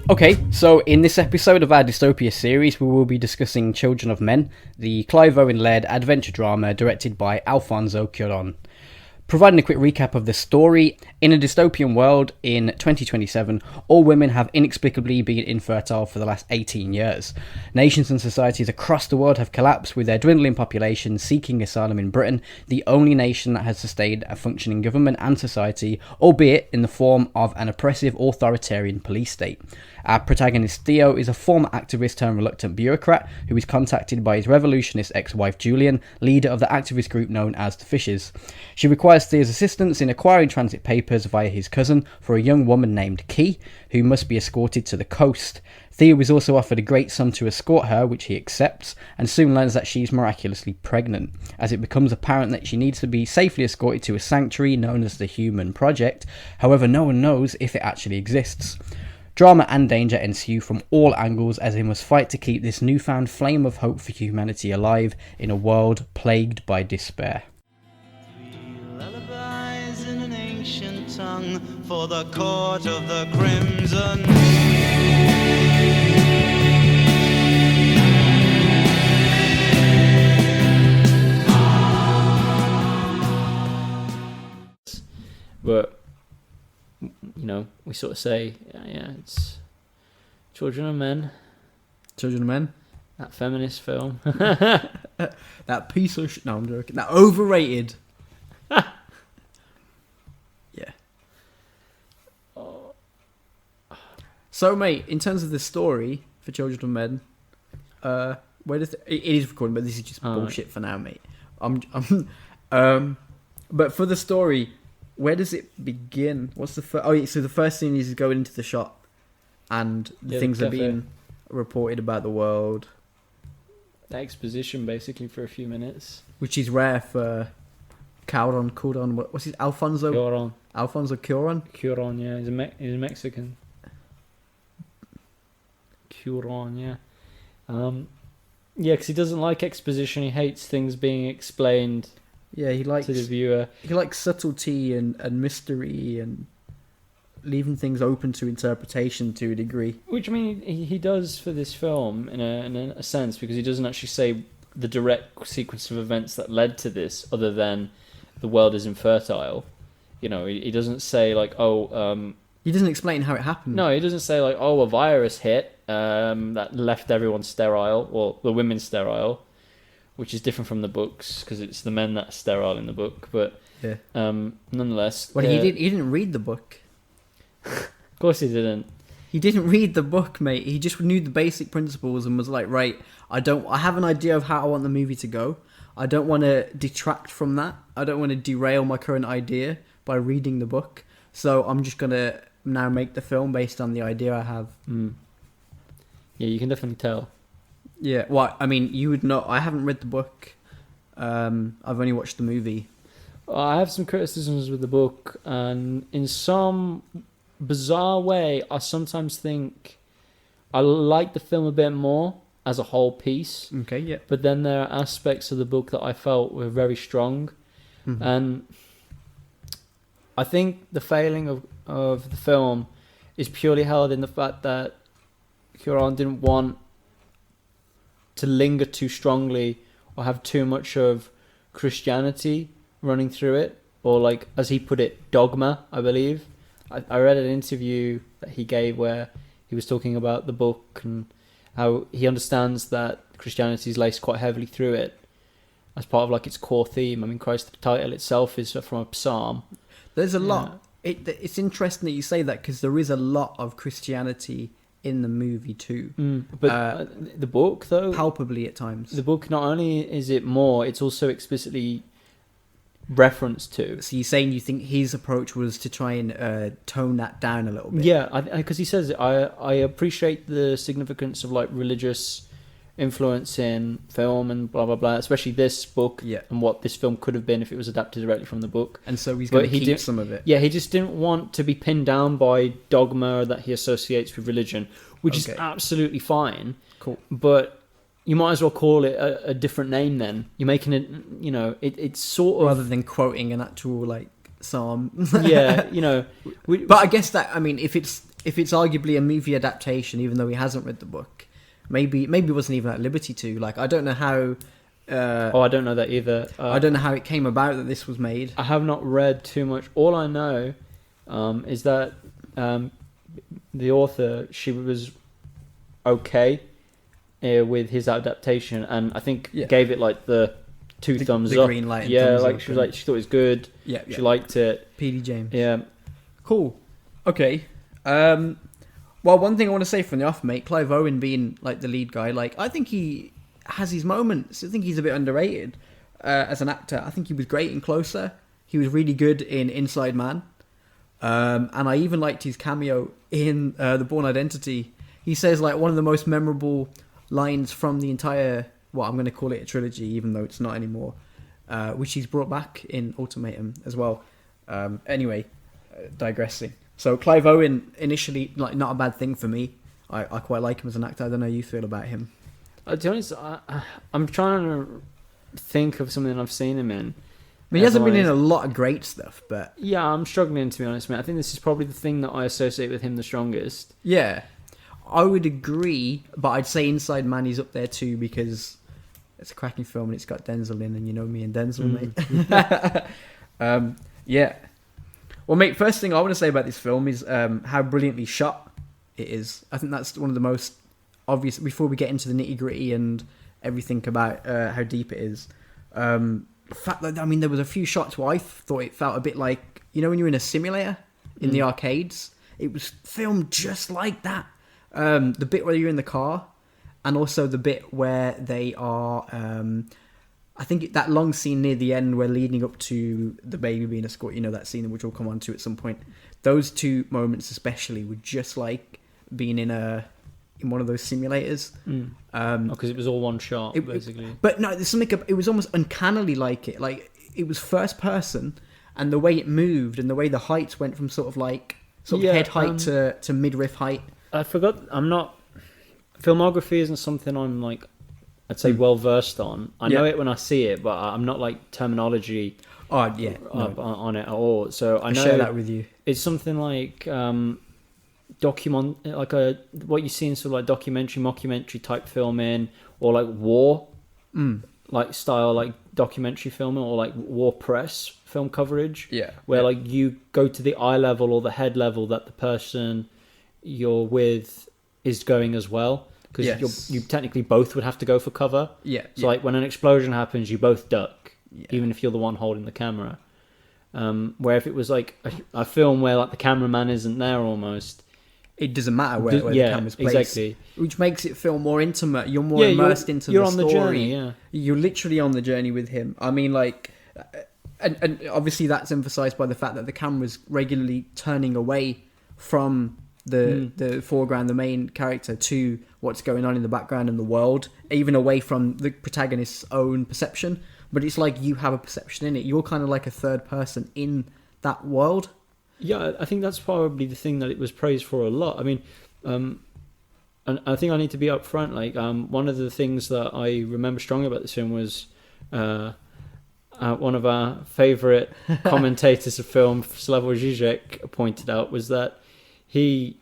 Okay, so in this episode of our Dystopia series, we will be discussing Children of Men, the Clive Owen-led adventure drama directed by Alfonso Cuarón. Providing a quick recap of the story, in a dystopian world in 2027, all women have inexplicably been infertile for the last 18 years. Nations and societies across the world have collapsed, with their dwindling population seeking asylum in Britain, the only nation that has sustained a functioning government and society, albeit in the form of an oppressive authoritarian police state. Our protagonist Theo is a former activist turned reluctant bureaucrat who is contacted by his revolutionist ex-wife Julian, leader of the activist group known as the Fishes. She requires Theo's assistance in acquiring transit papers via his cousin for a young woman named Key, who must be escorted to the coast. Theo is also offered a great sum to escort her, which he accepts, and soon learns that she is miraculously pregnant, as it becomes apparent that she needs to be safely escorted to a sanctuary known as the Human Project. However, no one knows if it actually exists. Drama and danger ensue from all angles as they must fight to keep this newfound flame of hope for humanity alive in a world plagued by despair. Lullabies in an ancient tongue for the court of the crimson. But you know, we sort of say, yeah, it's Children of Men. Children of Men? That feminist film. That piece of shit. No, I'm joking. That overrated. Yeah. So, mate, in terms of the story for Children of Men, where does it is recording, but this is just bullshit for now, mate. But for the story, where does it begin? What's the first? Oh, yeah, so the first scene is going into the shop, and things are being reported about the world. The exposition, basically, for a few minutes, which is rare for Cuarón. What's his Alfonso? Cuarón. Alfonso Cuarón. Cuarón, yeah, he's a Mexican. Cuarón, yeah. Yeah, because he doesn't like exposition. He hates things being explained. Yeah, he likes to the viewer. He likes subtlety and mystery and leaving things open to interpretation to a degree. Which, I mean, he does for this film in a sense, because he doesn't actually say the direct sequence of events that led to this, other than the world is infertile. You know, he doesn't say like, he doesn't explain how it happened. No, he doesn't say like, a virus hit that left everyone sterile, or the women sterile. Which is different from the books, because it's the men that are sterile in the book. But yeah, nonetheless, well, he didn't read the book. Of course, he didn't. He didn't read the book, mate. He just knew the basic principles and was like, right, I have an idea of how I want the movie to go. I don't want to detract from that. I don't want to derail my current idea by reading the book. So I'm just gonna now make the film based on the idea I have. Yeah, you can definitely tell. Yeah, well, I mean, you would know. I haven't read the book. I've only watched the movie. I have some criticisms with the book, and in some bizarre way, I sometimes think I like the film a bit more as a whole piece. Okay, yeah. But then there are aspects of the book that I felt were very strong. Mm-hmm. And I think the failing of the film is purely held in the fact that Cuarón didn't want to linger too strongly or have too much of Christianity running through it, or like, as he put it, dogma, I believe. I read an interview that he gave where he was talking about the book and how he understands that Christianity is laced quite heavily through it as part of like its core theme. I mean, Christ, the title itself is from a psalm. There's a lot. It's interesting that you say that, because there is a lot of Christianity in the movie too. But the book, though, palpably at times. The book, not only is it more, it's also explicitly referenced to. So you're saying you think his approach was to try and tone that down a little bit? Yeah, because he says, I appreciate the significance of like religious influencing film and blah blah blah, especially this book Yeah. and what this film could have been if it was adapted directly from the book. And so he's But going to he keep didn't- some of it. Yeah, he just didn't want to be pinned down by dogma that he associates with religion, which is Okay. absolutely fine. Cool. But you might as well call it a different name then. You're making it, it's sort of... Rather than quoting an actual, like, psalm. Yeah, But I guess that, I mean, if it's arguably a movie adaptation, even though he hasn't read the book, maybe he wasn't even at liberty to. Like, I don't know how... I don't know that either. I don't know how it came about that this was made. I have not read too much. All I know is that the author, she was okay with his adaptation, and I think Yeah. gave it like the thumbs the up. green light and Yeah, thumbs like up she was like she thought it was good. Yeah, She liked it. PD James. Yeah. Cool. Okay. Well, one thing I want to say from the off, mate, Clive Owen being like the lead guy, like I think he has his moments. I think he's a bit underrated as an actor. I think he was great in Closer. He was really good in Inside Man. And I even liked his cameo in The Bourne Identity. He says like one of the most memorable lines from the entire, well, I'm going to call it a trilogy, even though it's not anymore, which he's brought back in Ultimatum as well. Anyway, digressing. So Clive Owen, initially, like, not a bad thing for me. I quite like him as an actor. I don't know how you feel about him. To be honest, I'm trying to think of something I've seen him in. I mean, he hasn't been in a lot of great stuff, but... Yeah, I'm struggling, to be honest, mate. I think this is probably the thing that I associate with him the strongest. Yeah, I would agree, but I'd say Inside Man is up there too, because it's a cracking film and it's got Denzel in, and you know me and Denzel, mate. Yeah. Well, mate, first thing I want to say about this film is how brilliantly shot it is. I think that's one of the most obvious, before we get into the nitty-gritty and everything about how deep it is. The fact that, I mean, there was a few shots where I thought it felt a bit like, you know, when you're in a simulator in the arcades, it was filmed just like that. The bit where you're in the car, and also the bit where they are, I think that long scene near the end where leading up to the baby being escorted, you know, that scene which we'll come on to at some point. Those two moments especially were just like being in one of those simulators. Because it was all one shot, basically. But no, there's something, it was almost uncannily like it. Like, it was first person, and the way it moved and the way the heights went from sort of head height to midriff height. I forgot, filmography isn't something I'm like, I'd say well versed on. I know it when I see it, but I'm not like terminology Oh yeah, on it at all. So I know share that with you. It's something like what you see in sort of like documentary, mockumentary type filming, or like war, like style, like documentary filming, or like war press film coverage. Yeah, where like you go to the eye level or the head level that the person you're with is going as well, because you technically both would have to go for cover. Yeah. So like when an explosion happens, you both duck, even if you're the one holding the camera. Where if it was like a film where like the cameraman isn't there almost, it doesn't matter where the camera's placed. Exactly. Which makes it feel more intimate. You're more immersed into the story. You're on the journey, yeah. You're literally on the journey with him. I mean, like, and obviously that's emphasised by the fact that the camera's regularly turning away from the foreground, the main character, to what's going on in the background and the world, even away from the protagonist's own perception. But it's like you have a perception in it. You're kind of like a third person in that world. Yeah, I think that's probably the thing that it was praised for a lot. I mean, and I think I need to be upfront. Like, one of the things that I remember strongly about this film was one of our favourite commentators of film, Slavoj Žižek, pointed out was that he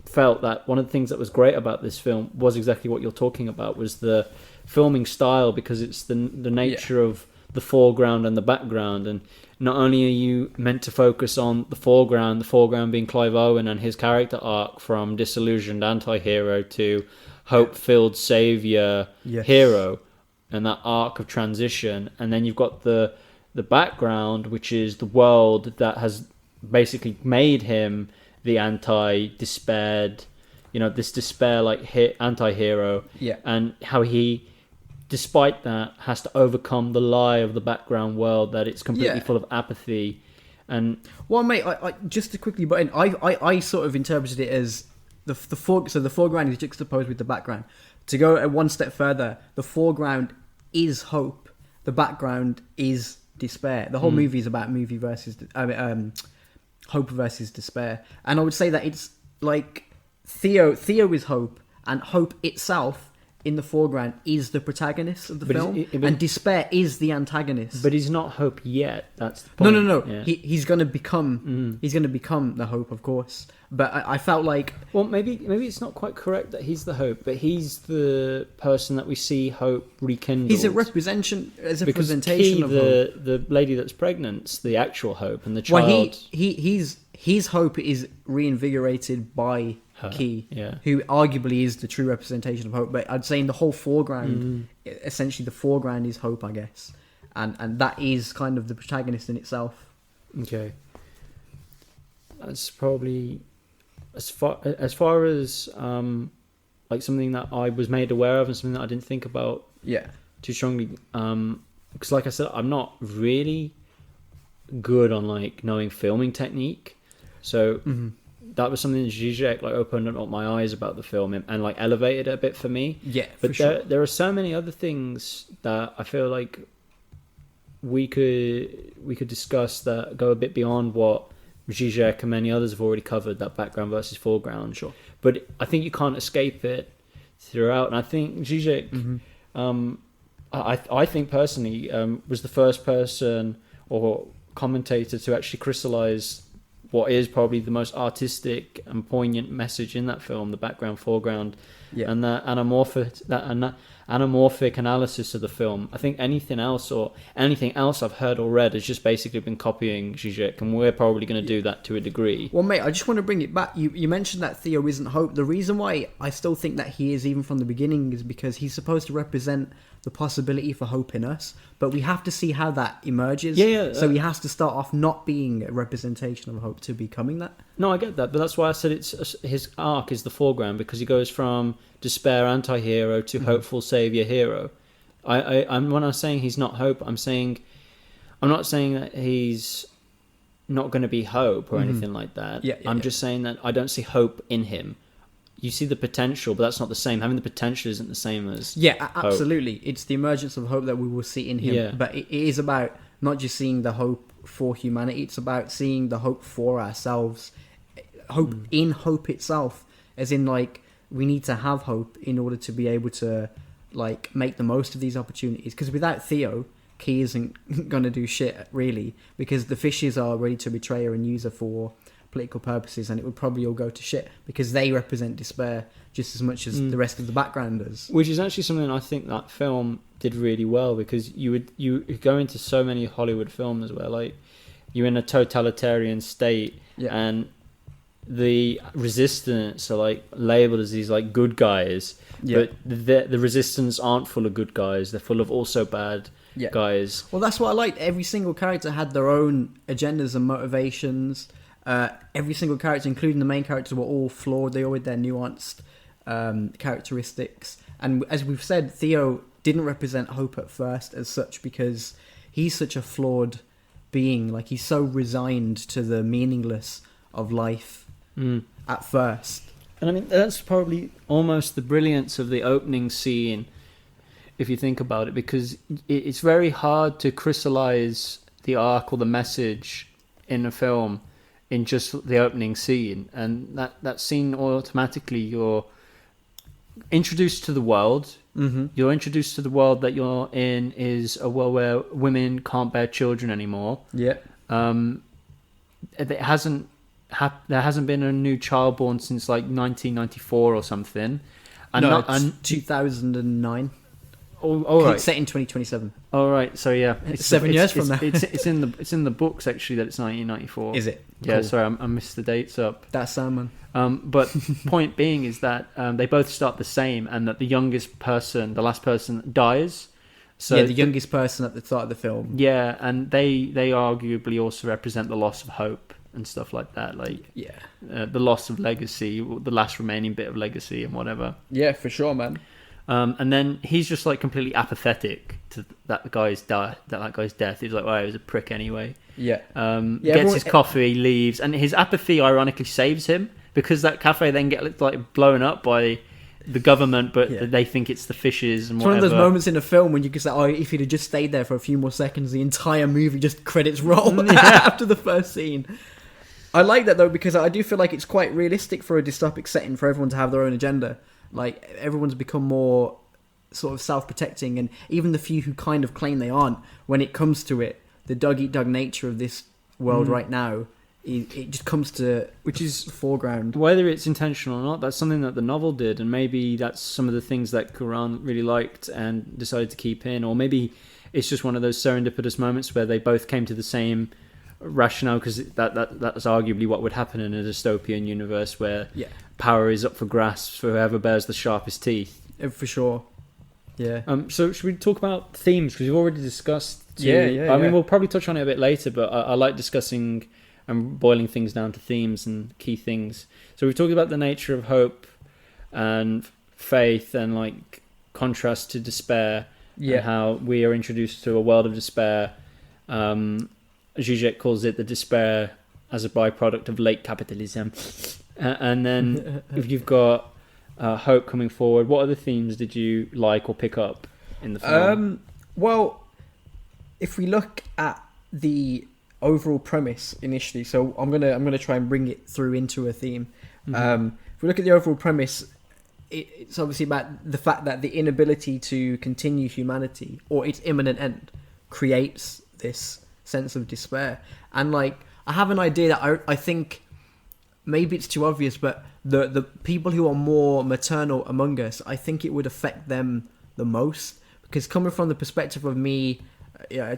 felt that one of the things that was great about this film was exactly what you're talking about, was the filming style, because it's the nature of the foreground and the background. And not only are you meant to focus on the foreground being Clive Owen and his character arc from disillusioned anti-hero to hope-filled saviour hero, and that arc of transition, and then you've got the background, which is the world that has basically made him the anti-despaired, this despair like anti-hero, and how he, despite that, has to overcome the lie of the background world that it's completely full of apathy. And well, mate, I just to quickly butt in, I sort of interpreted it as the foreground is juxtaposed with the background. To go one step further, the foreground is hope, the background is despair. The whole movie is about hope versus despair. And I would say that it's like Theo is hope, and hope itself in the foreground is the protagonist of the film, and despair is the antagonist. But he's not hope yet. That's the point. No. Yeah. He's gonna become the hope, of course. But I felt like, well, maybe it's not quite correct that he's the hope, but he's the person that we see hope rekindled. He's a representation of hope. The lady that's pregnant's the actual hope, and the child. Well, his hope is reinvigorated by her, Key, who arguably is the true representation of hope. But I'd say in the whole foreground, essentially the foreground is hope, I guess, and that is kind of the protagonist in itself. Okay, that's probably as far as like something that I was made aware of and something that I didn't think about too strongly. Because like I said, I'm not really good on like knowing filming technique, so. That was something that Zizek like opened up my eyes about the film and like elevated it a bit for me. Yeah, but there are so many other things that I feel like we could discuss that go a bit beyond what Zizek and many others have already covered. That background versus foreground. Sure. But I think you can't escape it throughout. And I think Zizek, I think personally, was the first person or commentator to actually crystallize what is probably the most artistic and poignant message in that film, the background, foreground, and that anamorphic analysis of the film. I think anything else I've heard or read has just basically been copying Zizek, and we're probably going to do that to a degree. Well, mate, I just want to bring it back. You mentioned that Theo isn't hope. The reason why I still think that he is, even from the beginning, is because he's supposed to represent the possibility for hope in us, but we have to see how that emerges. So he has to start off not being a representation of hope to becoming that. No, I get that, but that's why I said his arc is the foreground, because he goes from despair anti-hero to hopeful savior hero. I'm when I'm saying he's not hope, I'm not saying that he's not going to be hope or anything like that. I'm just saying that I don't see hope in him. You see the potential, but that's not the same. Having the potential isn't the same as absolutely. Hope. It's the emergence of hope that we will see in him. But it is about not just seeing the hope for humanity. It's about seeing the hope for ourselves. Hope in hope itself, as in like we need to have hope in order to be able to like make the most of these opportunities. Because without Theo, Key isn't going to do shit really, because the fishes are ready to betray her and use her for political purposes, and it would probably all go to shit because they represent despair just as much as the rest of the background does. Which is actually something I think that film did really well, because you go into so many Hollywood films where like you're in a totalitarian state and the resistance are like labeled as these like good guys, but the resistance aren't full of good guys, they're full of also bad guys. Well, that's what I liked. Every single character had their own agendas and motivations. Every single character, including the main characters, were all flawed. They all had their nuanced characteristics. And as we've said, Theo didn't represent hope at first as such, because he's such a flawed being. Like, he's so resigned to the meaningless of life at first. And I mean, that's probably almost the brilliance of the opening scene, if you think about it, because it's very hard to crystallize the arc or the message in a film in just the opening scene. And that scene, automatically you're introduced to the world. You're introduced to the world that you're in is a world where women can't bear children anymore. There hasn't been a new child born since like 1994 or something. And 2009. Oh, right. It's set in 2027. Oh, right. So yeah, it's 7 years from now. It's in the books actually that it's 1994. Is it? Yeah. Cool. Sorry, I missed the dates up. That's Salmon. But point being is that they both start the same, and that the youngest person, the last person, dies. So the youngest person at the start of the film. Yeah, and they arguably also represent the loss of hope and stuff like that. Like the loss of legacy, the last remaining bit of legacy, and whatever. Yeah, for sure, man. And then he's just like completely apathetic to that guy's death. He's like, well, he was a prick anyway. Gets his coffee, leaves, and his apathy ironically saves him, because that cafe then gets like blown up by the government, but Yeah. they think it's the fishes and It's one whatever. of those moments in a film when you can say, "Oh, if he'd have just stayed there for a few more seconds, the entire movie just credits roll after the first scene." I like that though because I do feel like it's quite realistic for a dystopic setting for everyone to have their own agenda. Like everyone's become more sort of self-protecting, and even the few who kind of claim they aren't, when it comes to it, the dog-eat-dog nature of this world right now, it just comes to which is foreground. Whether it's intentional or not, that's something that the novel did, and maybe that's some of the things that Cuarón really liked and decided to keep in, or maybe it's just one of those serendipitous moments where they both came to the same rationale, because that's arguably what would happen in a dystopian universe where power is up for grasp for whoever bears the sharpest teeth. For sure. Yeah. So should we talk about themes, because we've already discussed I mean, we'll probably touch on it a bit later, but I like discussing and boiling things down to themes and key things. So we've talked about the nature of hope and faith and like contrast to despair, and how we are introduced to a world of despair. Zizek calls it the despair as a byproduct of late capitalism. And then if you've got hope coming forward, what other themes did you like or pick up in the film? Well, if we look at the overall premise initially, so I'm gonna try and bring it through into a theme. If we look at the overall premise, it's obviously about the fact that the inability to continue humanity or its imminent end creates this sense of despair. And like, I have an idea that I think maybe it's too obvious, but the people who are more maternal among us, I think it would affect them the most, because coming from the perspective of me,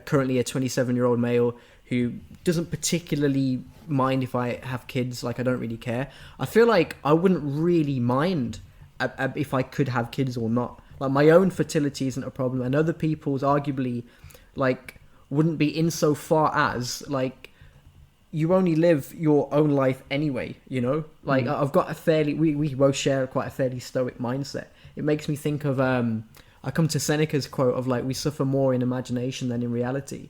currently a 27-year-old male who doesn't particularly mind if I have kids, like I don't really care. I feel like I wouldn't really mind if I could have kids or not. Like my own fertility isn't a problem, and other people's arguably like wouldn't be insofar as like you only live your own life anyway, you know? Like I've got a fairly, we both share quite a fairly stoic mindset. It makes me think of I come to Seneca's quote of like, we suffer more in imagination than in reality.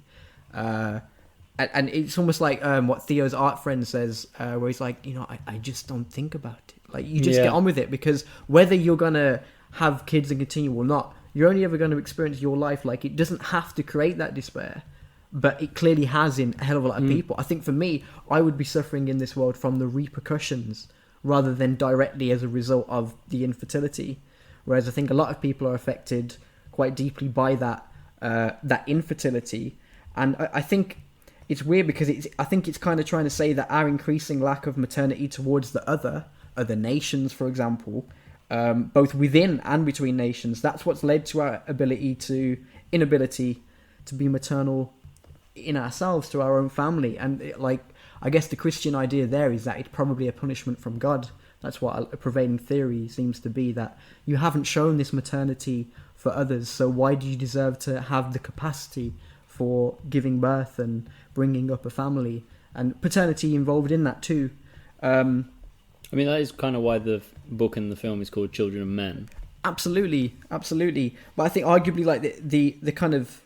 And it's almost like what Theo's art friend says, where he's like, you know, I just don't think about it. Like, you just get on with it, because whether you're going to have kids and continue or not, you're only ever going to experience your life. Like, it doesn't have to create that despair, but it clearly has in a hell of a lot of people. I think for me, I would be suffering in this world from the repercussions rather than directly as a result of the infertility. Whereas I think a lot of people are affected quite deeply by that infertility. And I think it's weird because I think it's kind of trying to say that our increasing lack of maternity towards the other nations, for example, both within and between nations, that's what's led to our inability to be maternal in ourselves, to our own family. And I guess the Christian idea there is that it's probably a punishment from God. That's what a prevailing theory seems to be, that you haven't shown this maternity for others, so why do you deserve to have the capacity for giving birth and bringing up a family, and paternity involved in that too. I mean, that is kind of why the book and the film is called Children of Men. Absolutely. But I think arguably like the kind of...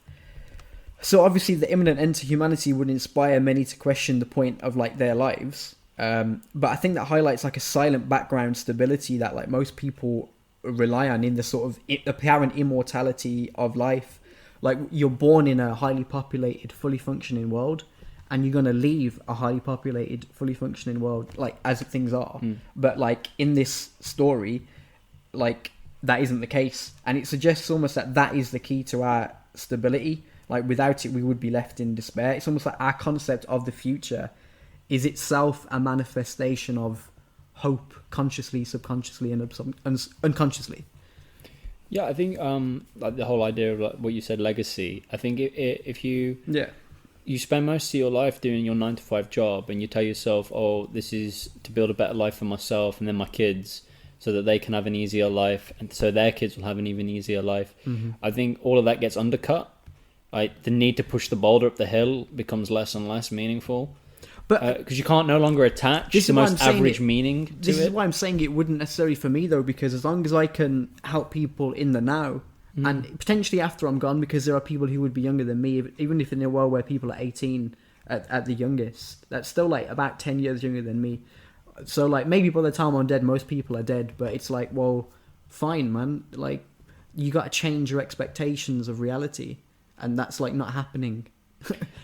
So obviously the imminent end to humanity would inspire many to question the point of like their lives. But I think that highlights like a silent background stability that like most people rely on in the sort of apparent immortality of life. Like, you're born in a highly populated, fully functioning world, and you're going to leave a highly populated, fully functioning world, like, as things are. But, like, in this story, like, that isn't the case. And it suggests almost that is the key to our stability. Like, without it, we would be left in despair. It's almost like our concept of the future is itself a manifestation of hope, consciously, subconsciously, and unconsciously. Yeah, I think like the whole idea of like what you said, legacy. I think if you spend most of your life doing your 9-to-5 job, and you tell yourself, "Oh, this is to build a better life for myself and then my kids, so that they can have an easier life, and so their kids will have an even easier life." I think all of that gets undercut. Like, the need to push the boulder up the hill becomes less and less meaningful. But because you can't no longer attach the most average meaning to it. This is why I'm saying it wouldn't necessarily for me, though, because as long as I can help people in the now, and potentially after I'm gone, because there are people who would be younger than me, even if in a world where people are 18 at the youngest, that's still like about 10 years younger than me. So like maybe by the time I'm dead, most people are dead. But it's like, well, fine, man. Like you got to change your expectations of reality, and that's like not happening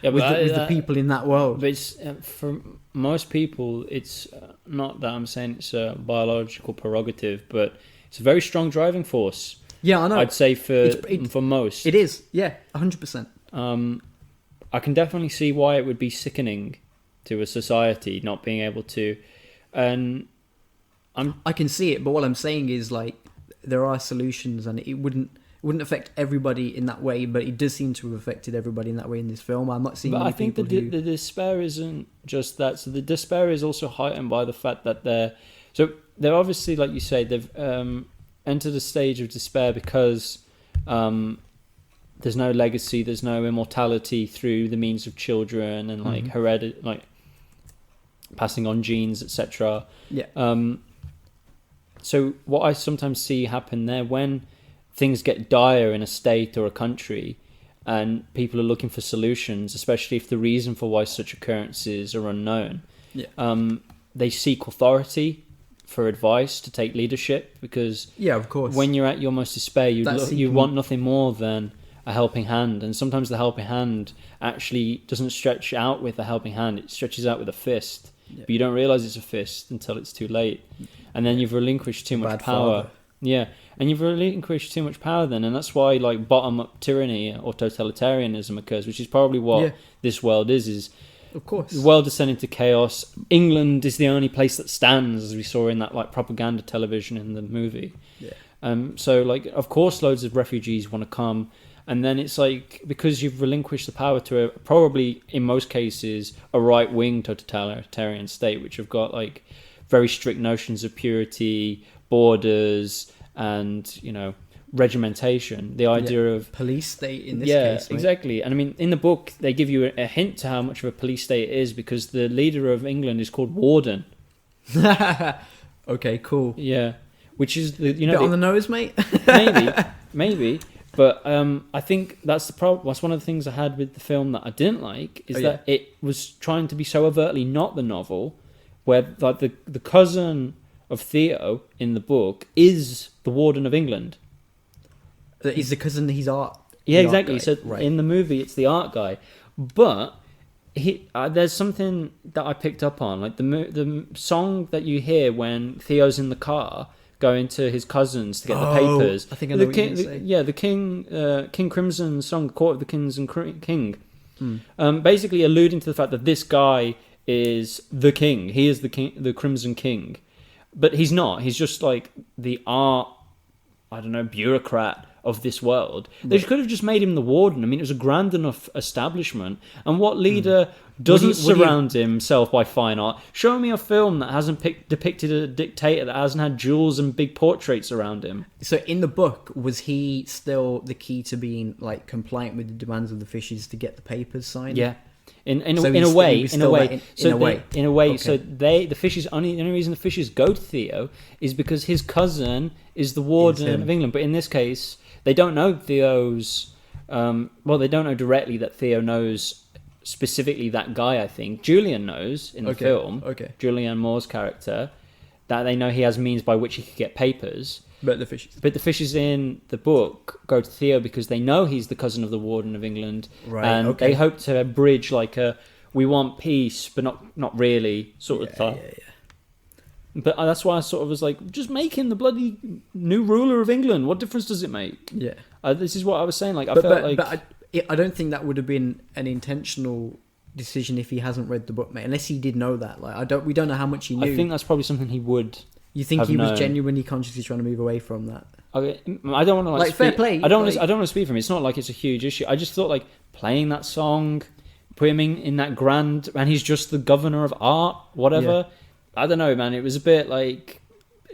Yeah, with the people in that world. But it's, for most people, it's not that I'm saying it's a biological prerogative, but it's a very strong driving force. Yeah, I know. I'd say for most. It is. Yeah, 100%. I can definitely see why it would be sickening to a society not being able to, and I can see it, but what I'm saying is like there are solutions, and it wouldn't affect everybody in that way, but it does seem to have affected everybody in that way in this film. I'm not seeing. But many I think people the despair isn't just that. So the despair is also heightened by the fact that they're obviously, like you say, they've entered a stage of despair because there's no legacy, there's no immortality through the means of children and like like passing on genes, etc. Yeah. So what I sometimes see happen there when things get dire in a state or a country and people are looking for solutions, especially if the reason for why such occurrences are unknown, they seek authority for advice, to take leadership, because of course, when you're at your most despair, you want nothing more than a helping hand, and sometimes the helping hand actually doesn't stretch out with a helping hand, it stretches out with a fist, but you don't realize it's a fist until it's too late, and then you've relinquished too much power. And you've relinquished too much power then, and that's why like bottom-up tyranny or totalitarianism occurs, which is probably what this world is of course the world descending to chaos. England is the only place that stands, as we saw in that like propaganda television in the movie. So like of course loads of refugees want to come, and then it's like, because you've relinquished the power to probably in most cases a right-wing totalitarian state, which have got like very strict notions of purity, borders, and regimentation, the idea of police state in this case, right? Exactly. And I mean, in the book they give you a hint to how much of a police state it is, because the leader of England is called Warden. Okay, cool. Which is the bit on the nose, mate. maybe but I think that's the problem. That's one of the things I had with the film that I didn't like, is that it was trying to be so overtly not the novel, where like the cousin of Theo in the book is the Warden of England. He's the cousin. He's art. Yeah, exactly. Art so in the movie, it's the art guy, but there's something that I picked up on, like the song that you hear when Theo's in the car going to his cousins to get the papers. I think I know what you're going to say. Yeah, the King Crimson song, the Court of the Kings and King, basically alluding to the fact that this guy is the king. He is the king, the Crimson King, but he's not. He's just like the art, I don't know, bureaucrat of this world. They could have just made him the warden. I mean, it was a grand enough establishment. And what leader doesn't surround himself by fine art? Show me a film that hasn't depicted a dictator that hasn't had jewels and big portraits around him. So in the book, was he still the key to being like compliant with the demands of the fishes to get the papers signed? Yeah. In a way. So the fishes, the only reason the fishes go to Theo is because his cousin is the warden of England. But in this case, they don't know Theo's. They don't know directly that Theo knows specifically that guy. I think Julian knows in the film. Julianne Moore's character, that they know he has means by which he could get papers. But the fishes in the book go to Theo because they know he's the cousin of the Warden of England, and they hope to bridge like a "we want peace, but not really" sort of thought. But that's why I sort of was like, just make him the bloody new ruler of England. What difference does it make? Yeah. This is what I was saying. Like, I don't think that would have been an intentional decision if he hasn't read the book, mate. Unless he did know that. Like, we don't know how much he knew. I think that's probably something he would. You think he was genuinely consciously trying to move away from that? Okay, I don't want to fair play. I don't want to speak for him. It's not like it's a huge issue. I just thought like playing that song, put him in that grand, and he's just the governor of art, whatever. Yeah. I don't know, man. It was a bit like,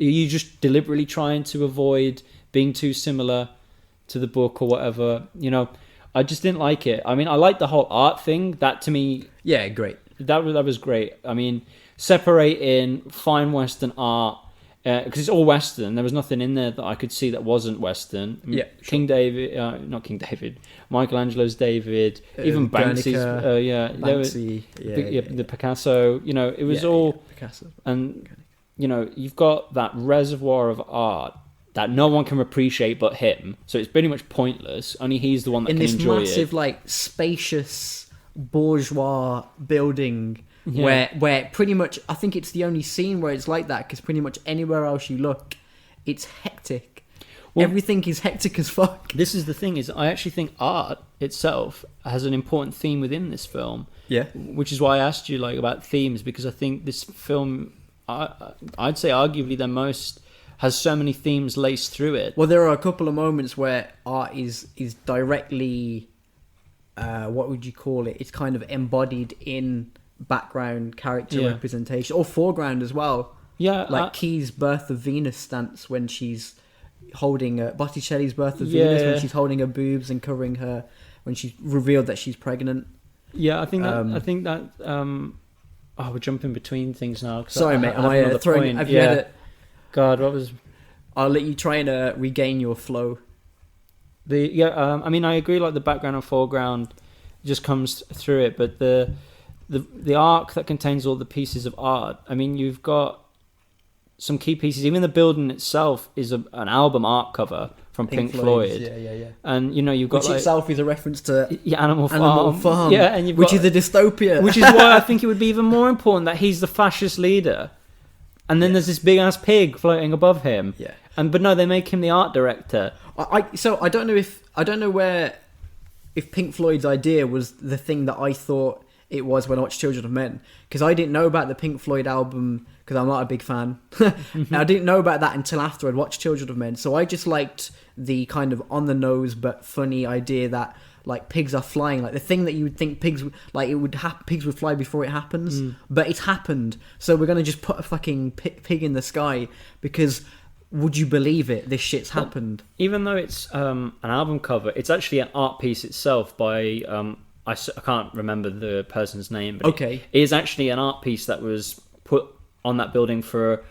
are you just deliberately trying to avoid being too similar to the book or whatever? I just didn't like it. I mean, I liked the whole art thing. That to me, great. That was great. I mean, separating fine Western art because it's all Western. There was nothing in there that I could see that wasn't Western. Yeah, King David, not King David, Michelangelo's David, even Banksy's. Banksy, The Picasso. You know, it was all Picasso. And you know, you've got that reservoir of art that no one can appreciate but him. So it's pretty much pointless. Only he's the one that can enjoy it. In this massive, like, spacious bourgeois building, where pretty much, I think it's the only scene where it's like that, because pretty much anywhere else you look, it's hectic. Well, everything is hectic as fuck. This is the thing, is I actually think art itself has an important theme within this film. Yeah. Which is why I asked you, like, about themes, because I think this film, I'd say arguably the most, has so many themes laced through it. Well, there are a couple of moments where art is directly, what would you call it? It's kind of embodied in background character representation, or foreground as well. Yeah, like Key's Birth of Venus stance when she's holding Botticelli's Birth of Venus when she's holding her boobs and covering her when she's revealed that she's pregnant. Yeah, I think that. We're jumping between things now. Sorry, mate. Am I throwing? Have you had it? God, what was? I'll let you try and regain your flow. I mean, I agree. Like, the background and foreground just comes through it, but the arc that contains all the pieces of art. I mean, you've got some key pieces. Even the building itself is an album art cover from Pink Floyd. Yeah. And you know, you've got, which itself is a reference to Animal Farm. Yeah, and which is a dystopia. Which is why I think it would be even more important that he's the fascist leader. And then there's this big ass pig floating above him. Yeah. But no, they make him the art director. So I don't know if Pink Floyd's idea was the thing that I thought it was when I watched Children of Men, because I didn't know about the Pink Floyd album because I'm not a big fan. I didn't know about that until after I'd watched Children of Men. So I just liked the kind of on the nose but funny idea that, like, pigs are flying, like the thing that you would think pigs would fly before it happens, but it's happened. So we're gonna just put a fucking pig in the sky because, would you believe it? This shit's happened. Even though it's an album cover, it's actually an art piece itself by I can't remember the person's name, but it is actually an art piece that was put on that building for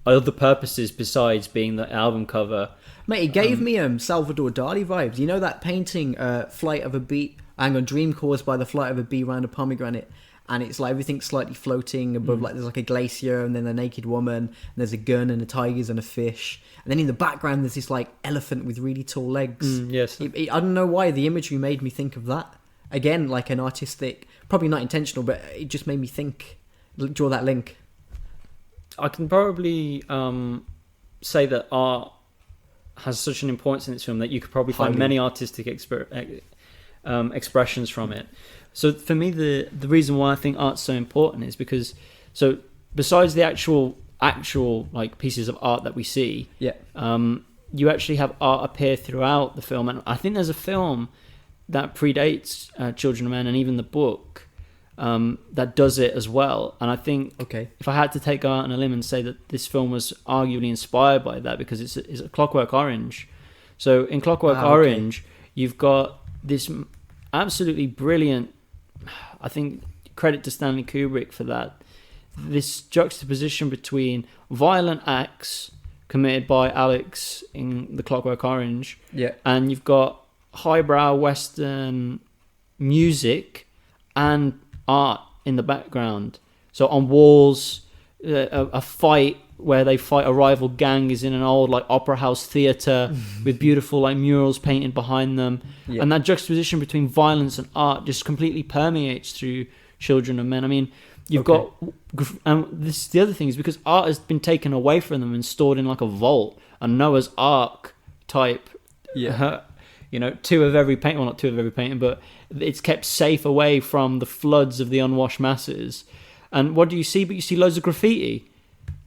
other purposes besides being the album cover. Mate, it gave me Salvador Dali vibes. You know that painting, Flight of a Bee, Dream Caused by the Flight of a Bee Round a Pomegranate, and it's like everything's slightly floating above, like there's like a glacier and then a naked woman, and there's a gun and a tigers and a fish, and then in the background there's this like elephant with really tall legs. Yes. I don't know why the imagery made me think of that. Again, like an artistic, probably not intentional, but it just made me draw that link. I can probably say that art has such an importance in this film that you could probably find many artistic expressions from it. So for me, the reason why I think art's so important is because, so besides the actual like pieces of art that we see, you actually have art appear throughout the film, and I think there's a film that predates Children of Men and even the book that does it as well. And I think if I had to take out on a limb and say that this film was arguably inspired by that, because it's a Clockwork Orange. So in Clockwork Orange, you've got this absolutely brilliant, I think, credit to Stanley Kubrick for that, this juxtaposition between violent acts committed by Alex in the Clockwork Orange, and you've got highbrow Western music and art in the background. So on walls, a fight where they fight a rival gang is in an old like opera house theatre with beautiful like murals painted behind them, and that juxtaposition between violence and art just completely permeates through Children of Men. I mean, you've got, and this is the other thing, is because art has been taken away from them and stored in like a vault, a Noah's Ark type. Two of every painting, well, not two of every painting, but it's kept safe away from the floods of the unwashed masses. And what do you see? But you see loads of graffiti.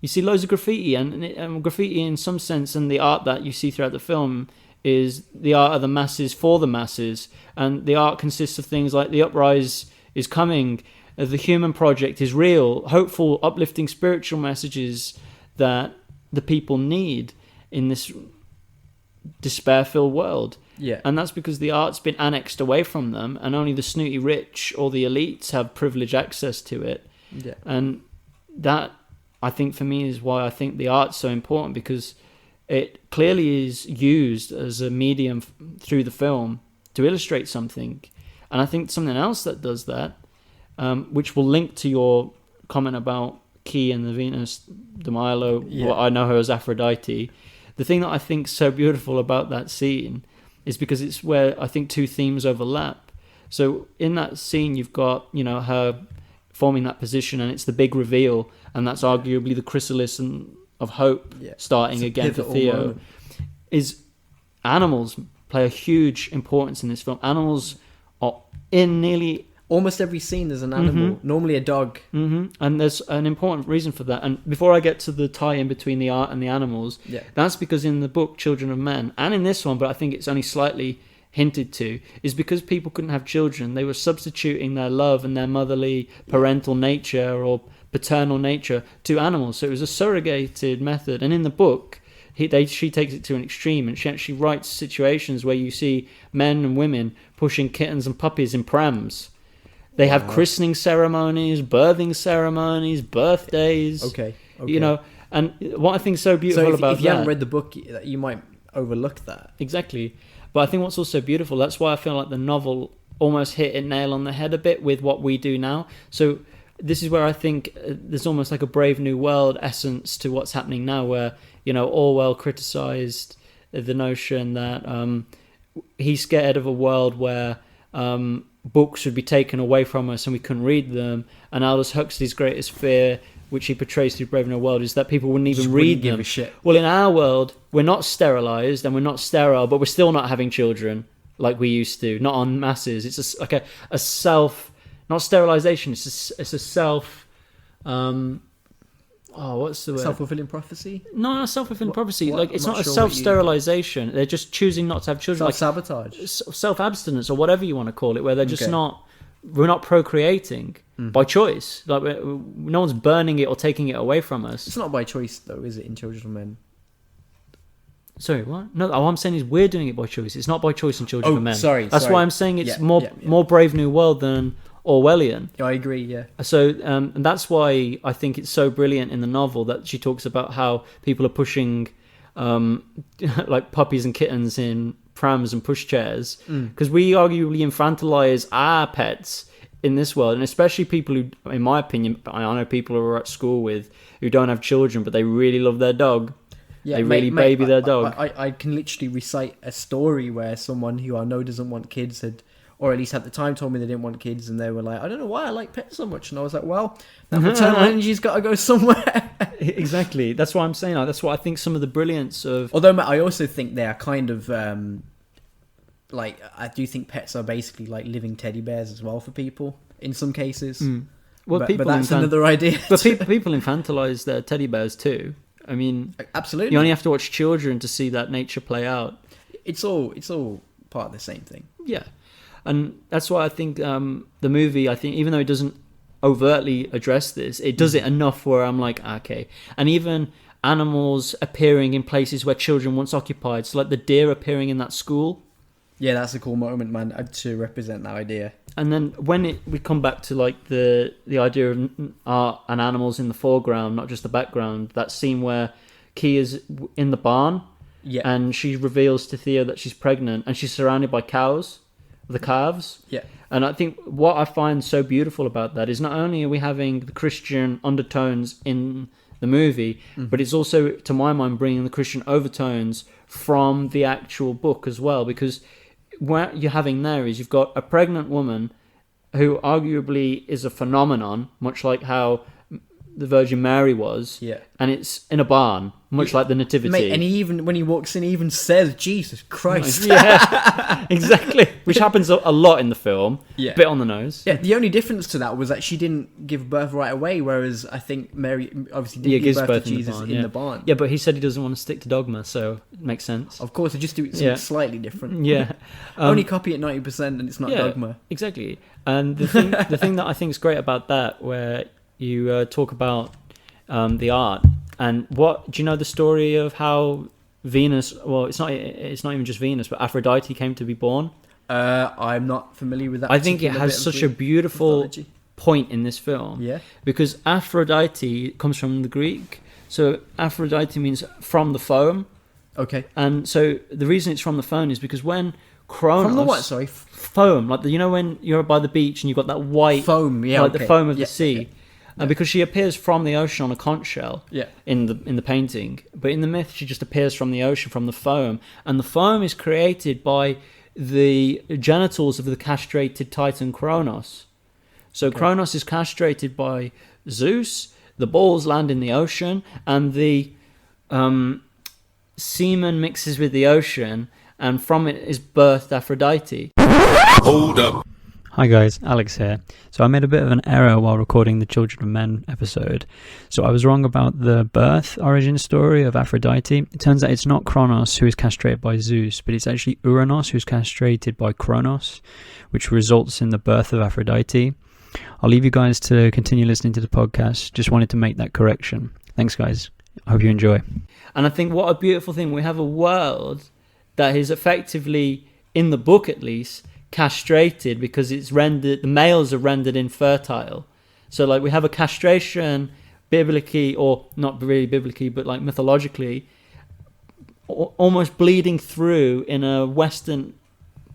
You see loads of graffiti, and graffiti in some sense, and the art that you see throughout the film is the art of the masses for the masses. And the art consists of things like the uprise is coming, the human project is real, hopeful, uplifting spiritual messages that the people need in this despair-filled world. And that's because the art's been annexed away from them, and only the snooty rich or the elites have privileged access to it. And that I think for me is why I think the art's so important, because it clearly is used as a medium through the film to illustrate something. And I think something else that does that, which will link to your comment about Key and the Venus de Milo, what I know her as Aphrodite. The thing that I think so beautiful about that scene is because it's where I think two themes overlap. So in that scene, you've got, her forming that position, and it's the big reveal, and that's arguably the chrysalis of hope starting again for Theo. Moment. Is animals play a huge importance in this film. Animals are in nearly... Almost every scene there's an animal, normally a dog. And there's an important reason for that. And before I get to the tie-in between the art and the animals, that's because in the book Children of Men, and in this one, but I think it's only slightly hinted to, is because people couldn't have children, they were substituting their love and their motherly parental nature or paternal nature to animals. So it was a surrogated method. And in the book, she takes it to an extreme, and she actually writes situations where you see men and women pushing kittens and puppies in prams. They have christening ceremonies, birthing ceremonies, birthdays. Okay. And what I think is so beautiful about that... if you haven't read the book, you might overlook that. Exactly. But I think what's also beautiful, that's why I feel like the novel almost hit a nail on the head a bit with what we do now. So this is where I think there's almost like a Brave New World essence to what's happening now, where, Orwell criticised the notion that he's scared of a world where... books should be taken away from us and we couldn't read them, and Aldous Huxley's greatest fear, which he portrays through Brave New World, is that people wouldn't even read them. Give a shit. Well, in our world, we're not sterilized and we're not sterile, but we're still not having children like we used to, not en masses. It's like a self, not sterilization. It's a self. What's the word? Self-fulfilling prophecy? No, not self-fulfilling prophecy. Like, it's not a self-sterilization. They're just choosing not to have children. Self-sabotage. Like self-abstinence, or whatever you want to call it, where they're just we're not procreating by choice. Like, no one's burning it or taking it away from us. It's not by choice, though, is it, in Children of Men? Sorry, what? No, all I'm saying is we're doing it by choice. It's not by choice in Children of Men. That's sorry. why I'm saying it's more Brave New World than Orwellian. I agree, yeah. So and that's why I think it's so brilliant in the novel that she talks about how people are pushing like puppies and kittens in prams and pushchairs, because we arguably infantilize our pets in this world, and especially people who, in my opinion, I know people who are at school with who don't have children but they really love their dog. Yeah, they really baby their dog. I can literally recite a story where someone who I know doesn't want kids had, or at least at the time, told me they didn't want kids, and they were like, I don't know why I like pets so much. And I was like, well, that maternal energy's got to go somewhere. Exactly. That's what I'm saying. That's what I think some of the brilliance of... Although I also think they are kind of... I do think pets are basically like living teddy bears as well for people, in some cases. Well, but that's another idea. But people infantilize their teddy bears too. I mean... Absolutely. You only have to watch children to see that nature play out. It's all part of the same thing. Yeah. And that's why I think the movie, even though it doesn't overtly address this, it does it enough where I'm like, okay. And even animals appearing in places where children once occupied, so like the deer appearing in that school. Yeah, that's a cool moment, man, to represent that idea. And then when we come back to like the idea of art and animals in the foreground, not just the background, that scene where Key is in the barn, and she reveals to Theo that she's pregnant, and she's surrounded by cows. The calves. Yeah. And I think what I find so beautiful about that is not only are we having the Christian undertones in the movie, but it's also, to my mind, bringing the Christian overtones from the actual book as well, because what you're having there is you've got a pregnant woman who arguably is a phenomenon, much like how the Virgin Mary was, and it's in a barn, much like the Nativity. Mate, and he even, when he walks in, he even says, Jesus Christ. Yeah, exactly. Which happens a lot in the film. Yeah. Bit on the nose. Yeah, the only difference to that was that she didn't give birth right away, whereas I think Mary obviously did give birth to Jesus in the barn. Yeah, but he said he doesn't want to stick to dogma, so it makes sense. Of course, they just do something slightly different. Yeah. Only copy it 90% and it's not dogma. Exactly. And the thing that I think is great about that, where you talk about the art, and what do you know the story of how Venus? Well, it's not even just Venus, but Aphrodite came to be born. I'm not familiar with that. I think it has such a beautiful point in this film. Yeah. Because Aphrodite comes from the Greek. So Aphrodite means from the foam. Okay. And so the reason it's from the foam is because when Kronos... From the what, sorry? Foam. Like, you know when you're by the beach and you've got that white... Foam, yeah, like okay. the foam of Yeah, the sea. okay. And because she appears from the ocean on a conch shell Yeah. in the painting. But in the myth, she just appears from the ocean, from the foam. And the foam is created by the genitals of the castrated Titan Kronos. So Kronos is castrated by Zeus, the balls land in the ocean, and the semen mixes with the ocean, and from it is birthed Aphrodite. Hold up. Hi guys, Alex here. So I made a bit of an error while recording the Children of Men episode. So I was wrong about the birth origin story of Aphrodite. It turns out it's not Kronos who is castrated by Zeus, but it's actually Uranos who's castrated by Kronos, which results in the birth of Aphrodite. I'll leave you guys to continue listening to the podcast. Just wanted to make that correction. Thanks guys. I hope you enjoy. And I think what a beautiful thing. We have a world that is effectively, in the book at least, castrated because it's rendered, the males are rendered infertile. So like we have a castration biblically, or not really biblically, but like mythologically, almost bleeding through in a Western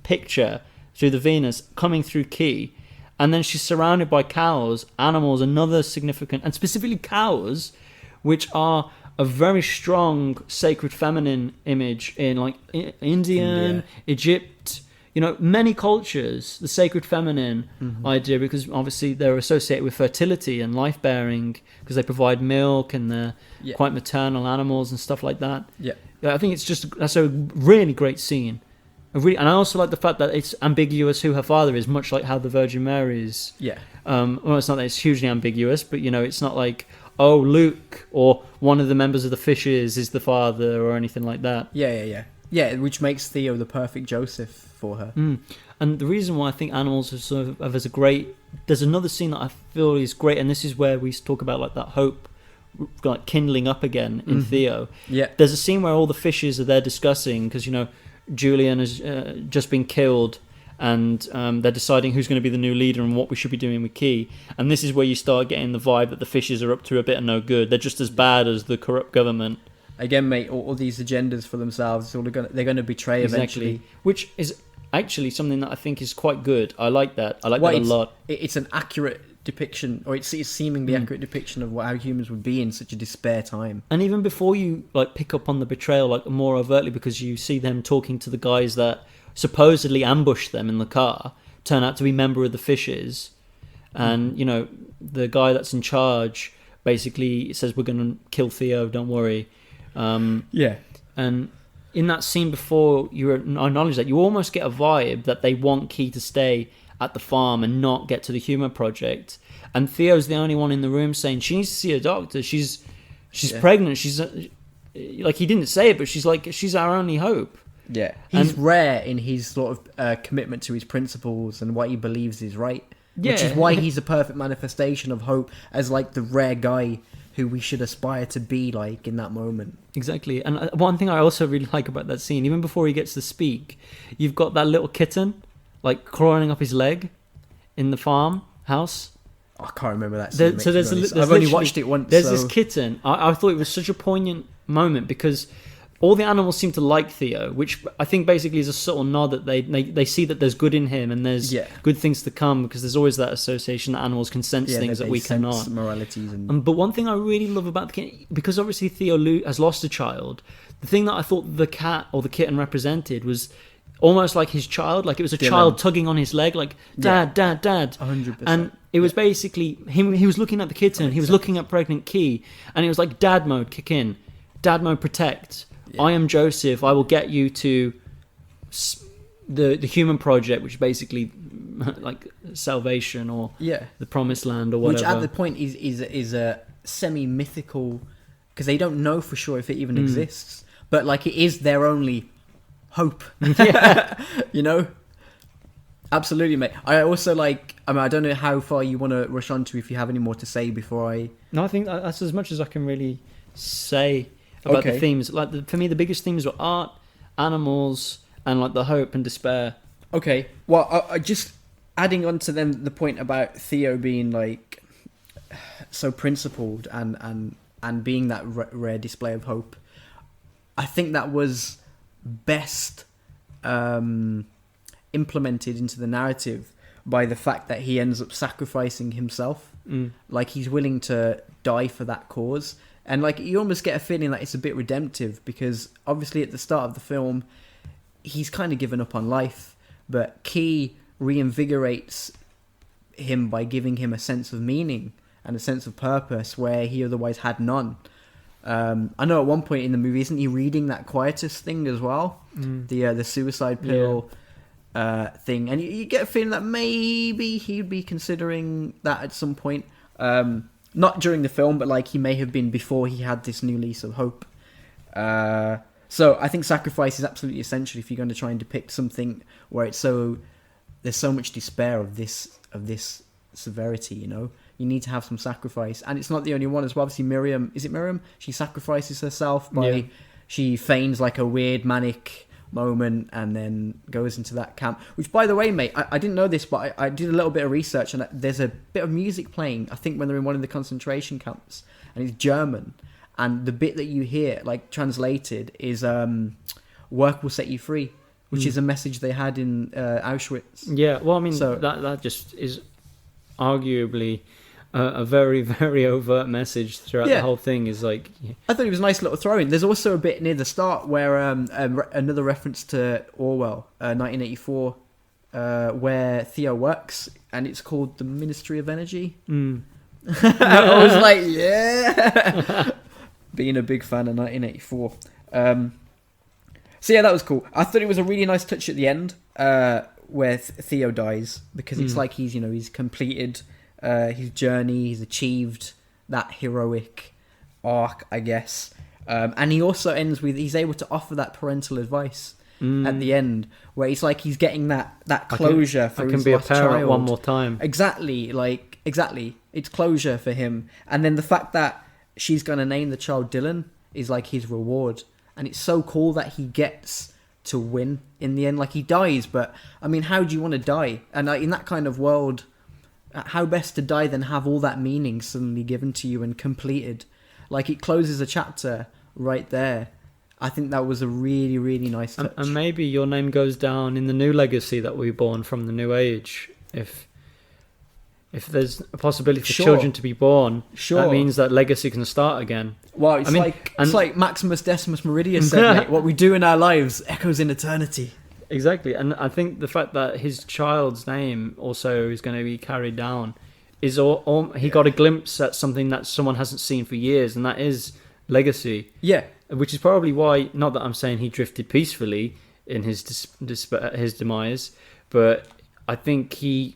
picture through the Venus, coming through Key. And then she's surrounded by cows, animals, another significant, and specifically cows, which are a very strong sacred feminine image in like India. Egypt, you know, many cultures, the sacred feminine idea, because obviously they're associated with fertility and life bearing because they provide milk and they're quite maternal animals and stuff like that. Yeah, I think that's a really great scene. And I also like the fact that it's ambiguous who her father is, much like how the Virgin Mary is. Yeah. Well, it's not that it's hugely ambiguous, but you know, it's not like, oh, Luke or one of the members of the Fishes is the father or anything like that. Yeah, which makes Theo the perfect Joseph for her. And the reason why I think animals are sort of as a great... There's another scene that I feel is great, and this is where we talk about like that hope like kindling up again in Theo. Yeah. There's a scene where all the fishes are there discussing, because, you know, Julian has just been killed, and they're deciding who's going to be the new leader and what we should be doing with Key. And this is where you start getting the vibe that the fishes are up to a bit of no good. They're just as bad as the corrupt government. Again, mate, all these agendas for themselves, they're going to betray eventually. Which is actually something that I think is quite good. I like that. I like that a lot. It's an accurate depiction, or it's seemingly accurate depiction of how humans would be in such a despair time. And even before you like pick up on the betrayal like more overtly, because you see them talking to the guys that supposedly ambushed them in the car, turn out to be member of the Fishes, and you know, the guy that's in charge basically says, we're going to kill Theo, don't worry. And in that scene before you acknowledge that, you almost get a vibe that they want Key to stay at the farm and not get to the human project. And Theo's the only one in the room saying she needs to see a doctor. She's pregnant. She's like, he didn't say it, but she's like, she's our only hope. Yeah, he's rare in his sort of commitment to his principles and what he believes is right. Which is why he's a perfect manifestation of hope, as like the rare guy who we should aspire to be like in that moment. Exactly. And one thing I also really like about that scene, even before he gets to speak, you've got that little kitten like crawling up his leg in the farmhouse. I can't remember that scene. I've only watched it once. There's this kitten. I thought it was such a poignant moment because all the animals seem to like Theo, which I think basically is a subtle nod that they see that there's good in him and there's good things to come, because there's always that association that animals can sense things that we cannot. Moralities but one thing I really love about the kitten, because obviously Theo has lost a child, the thing that I thought the cat or the kitten represented was almost like his child, like it was a child tugging on his leg, like dad, 100%. And it was basically him. He was looking at the kitten, he was looking at pregnant Key, and it was like dad mode kick in, dad mode protect. I am Joseph. I will get you to the human project, which is basically like salvation or the promised land or whatever. Which at the point is a semi-mythical, because they don't know for sure if it even exists, but like it is their only hope. You know. Absolutely, mate. I also like. I mean, I don't know how far you want to rush on to, if you have any more to say before I. No, I think that's as much as I can really say about the themes. Like for me, the biggest themes were art, animals, and like the hope and despair. Okay. Well, I just adding on to then the point about Theo being like so principled and being that rare display of hope, I think that was best implemented into the narrative by the fact that he ends up sacrificing himself. Like, he's willing to die for that cause. And like, you almost get a feeling that it's a bit redemptive, because obviously at the start of the film he's kind of given up on life, but Key reinvigorates him by giving him a sense of meaning and a sense of purpose where he otherwise had none. I know at one point in the movie, isn't he reading that Quietus thing as well? The suicide pill thing, and you get a feeling that maybe he'd be considering that at some point. Not during the film, but like he may have been before he had this new lease of hope. So I think sacrifice is absolutely essential if you're going to try and depict something where there's so much despair of this severity. You know, you need to have some sacrifice, and it's not the only one as well. Obviously, Miriam, is it Miriam? She sacrifices herself by she feigns like a weird manic moment and then goes into that camp. Which, by the way, mate, I didn't know this, but I did a little bit of research, and there's a bit of music playing, I think, when they're in one of the concentration camps, and it's German. And the bit that you hear, like translated, is "Work will set you free," which is a message they had in Auschwitz. Yeah, well, I mean, so that just is arguably a very, very overt message throughout the whole thing. Is like, I thought it was a nice little throw in. There's also a bit near the start where another reference to Orwell, 1984, where Theo works, and it's called the Ministry of Energy. I was like, yeah. Being a big fan of 1984. So yeah, that was cool. I thought it was a really nice touch at the end where Theo dies, because it's like he's completed his journey, he's achieved that heroic arc, I guess. And he also ends with, he's able to offer that parental advice at the end, where it's like he's getting that closure for his lost child. I can be a parent one more time. Exactly. It's closure for him. And then the fact that she's going to name the child Dylan is like his reward. And it's so cool that he gets to win in the end. Like, he dies, but I mean, how do you want to die? And in that kind of world, how best to die than have all that meaning suddenly given to you and completed? Like, it closes a chapter right there. I think that was a really, really nice touch. And maybe your name goes down in the new legacy that we're born from the new age. If there's a possibility for children to be born, that means that legacy can start again. Well, it's like Maximus Decimus Meridius said, mate, what we do in our lives echoes in eternity. Exactly, and I think the fact that his child's name also is going to be carried down is he got a glimpse at something that someone hasn't seen for years, and that is legacy. Yeah, which is probably why, not that I'm saying he drifted peacefully in his demise, but I think he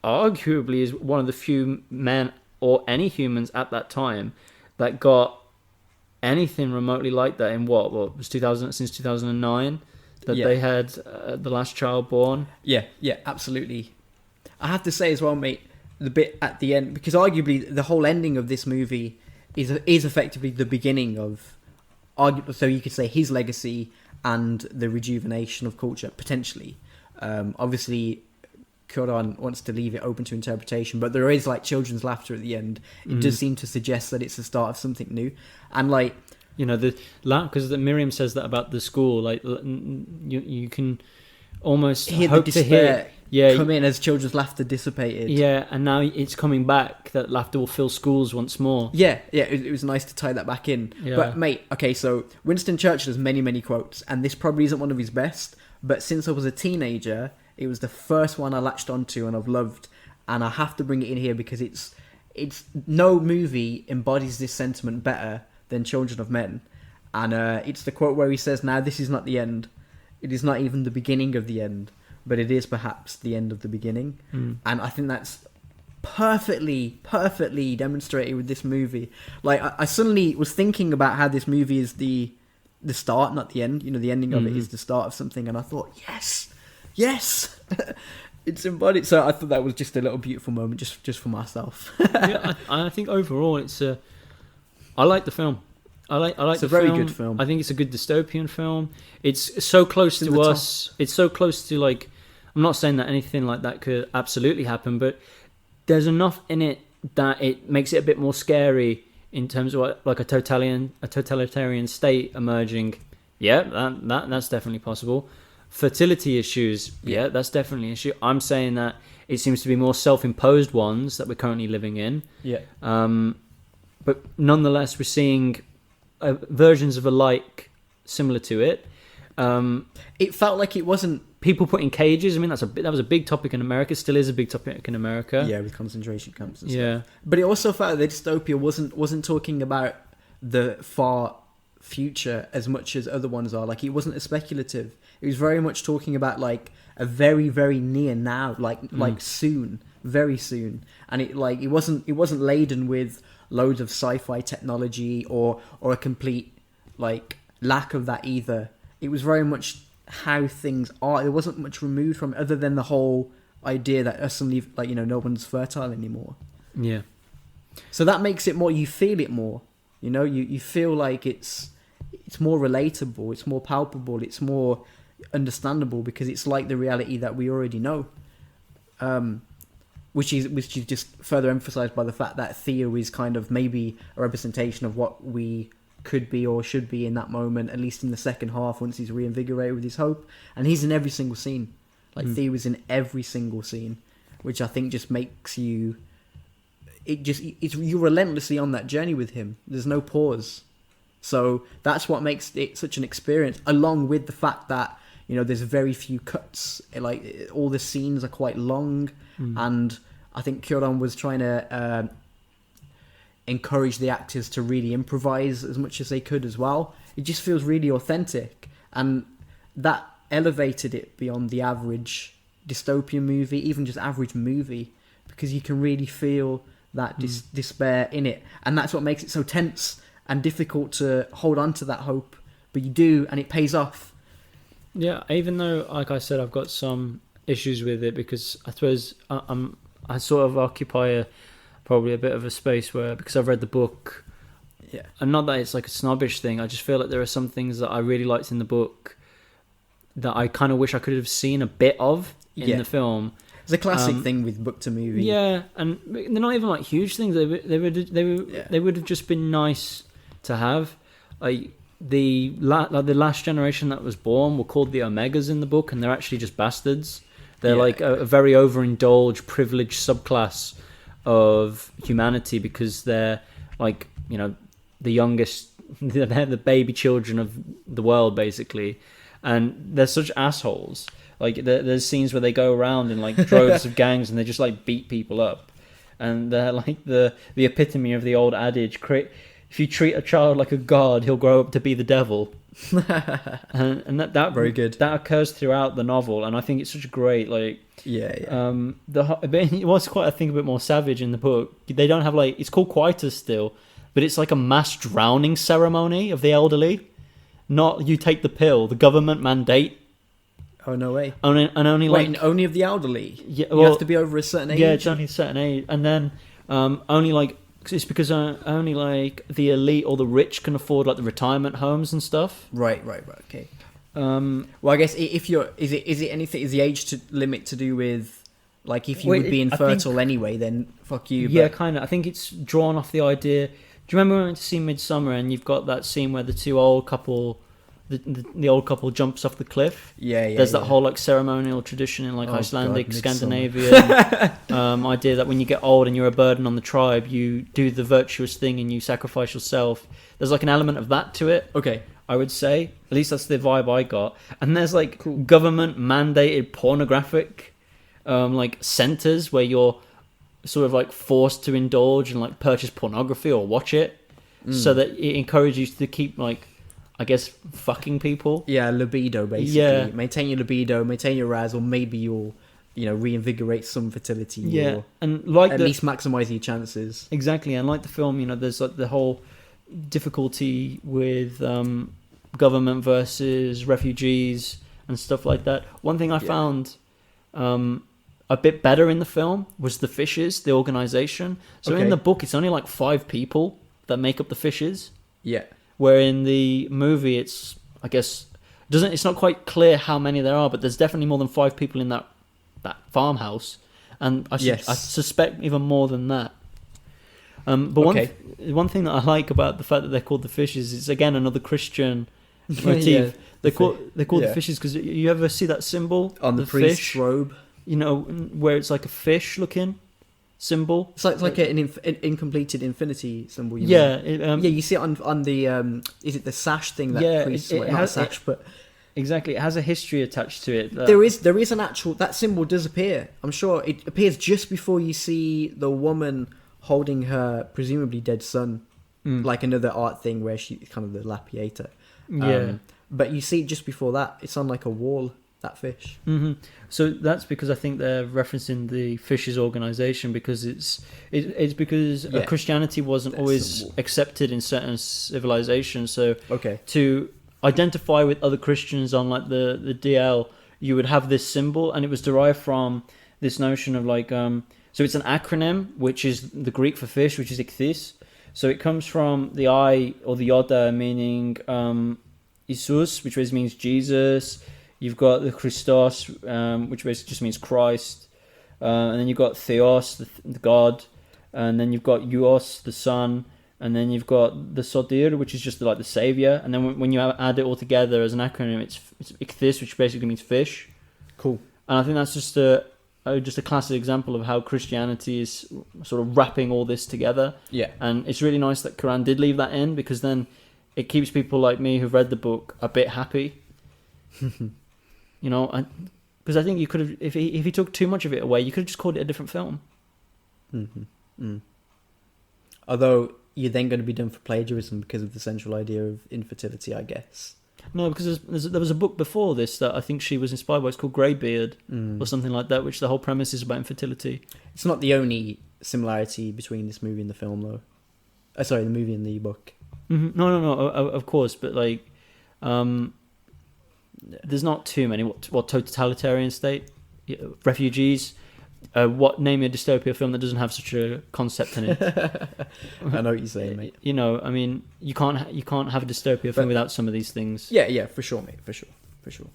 arguably is one of the few men or any humans at that time that got anything remotely like that in what was 2000 since 2009 that they had the last child born. Yeah, absolutely. I have to say as well, mate, the bit at the end, because arguably the whole ending of this movie is effectively the beginning of, so you could say, his legacy and the rejuvenation of culture, potentially. Obviously, Cuarón wants to leave it open to interpretation, but there is like children's laughter at the end. It does seem to suggest that it's the start of something new, and like, because Miriam says that about the school, like you can almost hear hope the despair to hear come in as children's laughter dissipated. Yeah, and now it's coming back. That laughter will fill schools once more. Yeah, it was nice to tie that back in. Yeah. But mate, okay, so Winston Churchill has many, many quotes, and this probably isn't one of his best, but since I was a teenager, it was the first one I latched onto and I've loved, and I have to bring it in here because it's no movie embodies this sentiment better than Children of Men. And it's the quote where he says, "Now this is not the end. It is not even the beginning of the end, but it is perhaps the end of the beginning." And I think that's perfectly demonstrated with this movie. Like, I suddenly was thinking about how this movie is the start, not the end. The ending of it is the start of something, and I thought, yes, it's embodied. So I thought that was just a little beautiful moment, just for myself. I think overall I like the film. I like it's a very good film. I think it's a good dystopian film. It's so close to us. It's so close to, like, I'm not saying that anything like that could absolutely happen, but there's enough in it that it makes it a bit more scary in terms of what, like a totalitarian state emerging. Yeah, that's definitely possible. Fertility issues, yeah, that's definitely an issue. I'm saying that it seems to be more self-imposed ones that we're currently living in. Yeah. But nonetheless, we're seeing versions of alike similar to it. It felt like it wasn't... People put in cages. I mean, that was a big topic in America. Still is a big topic in America. Yeah, with concentration camps and Yeah. stuff. But it also felt like the dystopia wasn't talking about the far future as much as other ones are. Like, it wasn't as speculative. It was very much talking about like a very, very near now, like soon, very soon. And it wasn't laden with loads of sci-fi technology or a complete like lack of that either. It was very much how things are. There wasn't much removed from it, other than the whole idea that suddenly, like, you know, no one's fertile anymore. Yeah. So that makes it more, you feel it more. You know, you feel like it's more relatable, it's more palpable, it's more understandable, because it's like the reality that we already know. Which is just further emphasized by the fact that Theo is kind of maybe a representation of what we could be or should be in that moment, at least in the second half, once he's reinvigorated with his hope. And he's in every single scene. Like, Theo is in every single scene, which I think just makes you... you're relentlessly on that journey with him. There's no pause. So that's what makes it such an experience, along with the fact that, you know, there's very few cuts. Like, all the scenes are quite long, and I think Cuarón was trying to encourage the actors to really improvise as much as they could as well. It just feels really authentic, and that elevated it beyond the average dystopian movie, even just average movie, because you can really feel that despair in it, and that's what makes it so tense and difficult to hold on to that hope. But you do, and it pays off. Yeah, even though, like I said, I've got some issues with it, because I suppose I sort of occupy probably a bit of a space where, because I've read the book, yeah, and not that it's like a snobbish thing, I just feel like there are some things that I really liked in the book that I kind of wish I could have seen a bit of in the film. It's a classic thing with book to movie. Yeah, and they're not even like huge things. They would have just been nice to have. Like the last generation that was born were called the Omegas in the book, and they're actually just bastards. They're like a very overindulged, privileged subclass of humanity, because they're like, you know, the youngest, they're the baby children of the world, basically, and they're such assholes. Like, there's scenes where they go around in like droves of gangs and they just like beat people up, and they're like the epitome of the old adage: if you treat a child like a god, he'll grow up to be the devil. and that very good. That occurs throughout the novel, and I think it's such a great, like, but it was quite, I think, a bit more savage in the book. They don't have, like, it's called Quietus still, but it's like a mass drowning ceremony of the elderly. Not you take the pill, the government mandate. Oh, no way. Only only of the elderly. Yeah, you have to be over a certain age. Yeah, it's only a certain age, and then only like. It's because only like the elite or the rich can afford like the retirement homes and stuff. Right. Okay. Well, I guess if you're, is it anything? Is the age limit to do with, like, if you would be infertile anyway, then fuck you. Yeah, kind of. I think it's drawn off the idea. Do you remember when we went to see Midsummer, and you've got that scene where the two old couple, the old couple jumps off the cliff? Yeah. There's that whole like ceremonial tradition in like Icelandic, Scandinavian idea that when you get old and you're a burden on the tribe, you do the virtuous thing and you sacrifice yourself. There's like an element of that to it. Okay. I would say. At least that's the vibe I got. And there's like government mandated pornographic like centers where you're sort of like forced to indulge and like purchase pornography or watch it, so that it encourages you to keep, like, I guess, fucking people. Yeah, libido, basically. Yeah. Maintain your libido, maintain your arousal, maybe you'll, you know, reinvigorate some fertility. Yeah, or and like at least maximise your chances. Exactly, and like the film, you know, there's like the whole difficulty with government versus refugees and stuff like that. One thing I found a bit better in the film was the Fishes, the organisation. So in the book, it's only like 5 people that make up the Fishes. Yeah. Where in the movie, it's, I guess, it's not quite clear how many there are, but there's definitely more than 5 people in that that farmhouse, and I Yes. suspect even more than that. But Okay. one thing that I like about the fact that they're called the fishes is again another Christian motif. Yeah, they're called yeah. the fishes because you ever see that symbol On the priest's fish, robe. you know, where it's like a fish looking symbol. It's like an incompleted infinity symbol. You Yeah, mean. Yeah, you see it on the is it the sash thing that Yeah, priests it wear? Not has- a sash, but exactly. It has a history attached to it. there is an actual, that symbol does appear. I'm sure it appears just before you see the woman holding her presumably dead son, like another art thing where she's kind of the lapiator. Yeah. But you see it just before that. It's on like a wall. That fish. hmm So that's because I think they're referencing the Fishes organization because it's because Yeah. Christianity wasn't Their always symbol. accepted in certain civilizations. So Okay. to identify with other Christians on like the DL, you would have this symbol, and it was derived from this notion of like so it's an acronym which is the Greek for fish, which is ichthys. So it comes from the I or the Yoda meaning Isus, which basically means Jesus. You've got the Christos, which basically just means Christ, and then you've got Theos, the God, and then you've got Uos, the Son, and then you've got the Sodir, which is just like the Savior, and then when you add it all together as an acronym, it's Ichthys, which basically means fish. Cool. And I think that's just a classic example of how Christianity is sort of wrapping all this together. Yeah. And it's really nice that Quran did leave that in because then it keeps people like me who've read the book a bit happy. You know, because I think you could have, if he took too much of it away, you could have just called it a different film. Although you're then going to be done for plagiarism because of the central idea of infertility, I guess. No, because there was a book before this that I think she was inspired by. It's called Greybeard or something like that, which the whole premise is about infertility. It's not the only similarity between this movie and the film, though. Sorry, the movie and the book. No, of course, but like, there's not too many. What totalitarian state? Refugees? Name a dystopia film that doesn't have such a concept in it? I know what you're saying, mate. You know, I mean, you can't have a dystopia film without some of these things. Yeah, for sure, mate. For sure.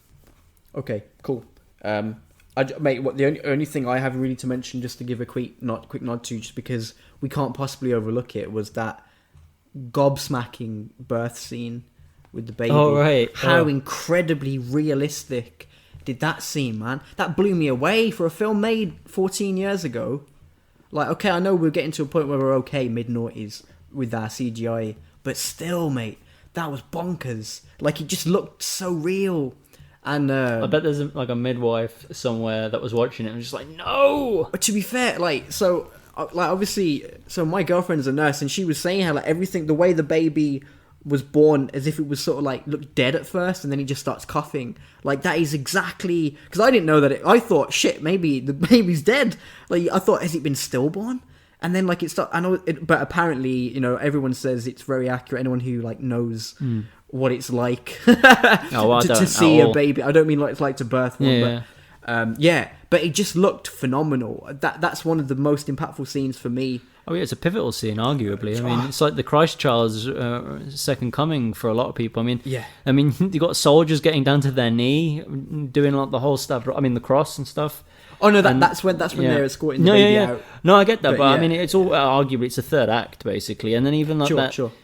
Okay, cool. Mate, the only thing I have really to mention, just to give a quick nod to, just because we can't possibly overlook it, was that gobsmacking birth scene with the baby. Oh, right. How incredibly realistic did that seem, man? That blew me away for a film made 14 years ago. Like, okay, I know we're getting to a point where we're okay mid-noughties with our CGI, but still, mate, that was bonkers. Like, it just looked so real. And I bet there's a midwife somewhere that was watching it and was just like, no! But to be fair, obviously, so my girlfriend's a nurse, and she was saying how, like, everything, the way the baby was born, as if it was sort of like looked dead at first, and then he just starts coughing. Like, that is exactly, because I didn't know that. I thought, shit, maybe the baby's dead. Like, I thought, has it been stillborn? And then like I know, but apparently, you know, everyone says it's very accurate. Anyone who like knows what it's like to see a baby. I don't mean like it's like to birth one, but but it just looked phenomenal. That's one of the most impactful scenes for me. Oh yeah, it's a pivotal scene, arguably. I mean, it's like the Christ child's second coming for a lot of people. I mean, you got soldiers getting down to their knee, doing like the whole stuff. I mean, the cross and stuff. Oh no, that's when they're escorting the baby out. No, I get that, but I mean, it's all arguably it's a third act basically, and then even like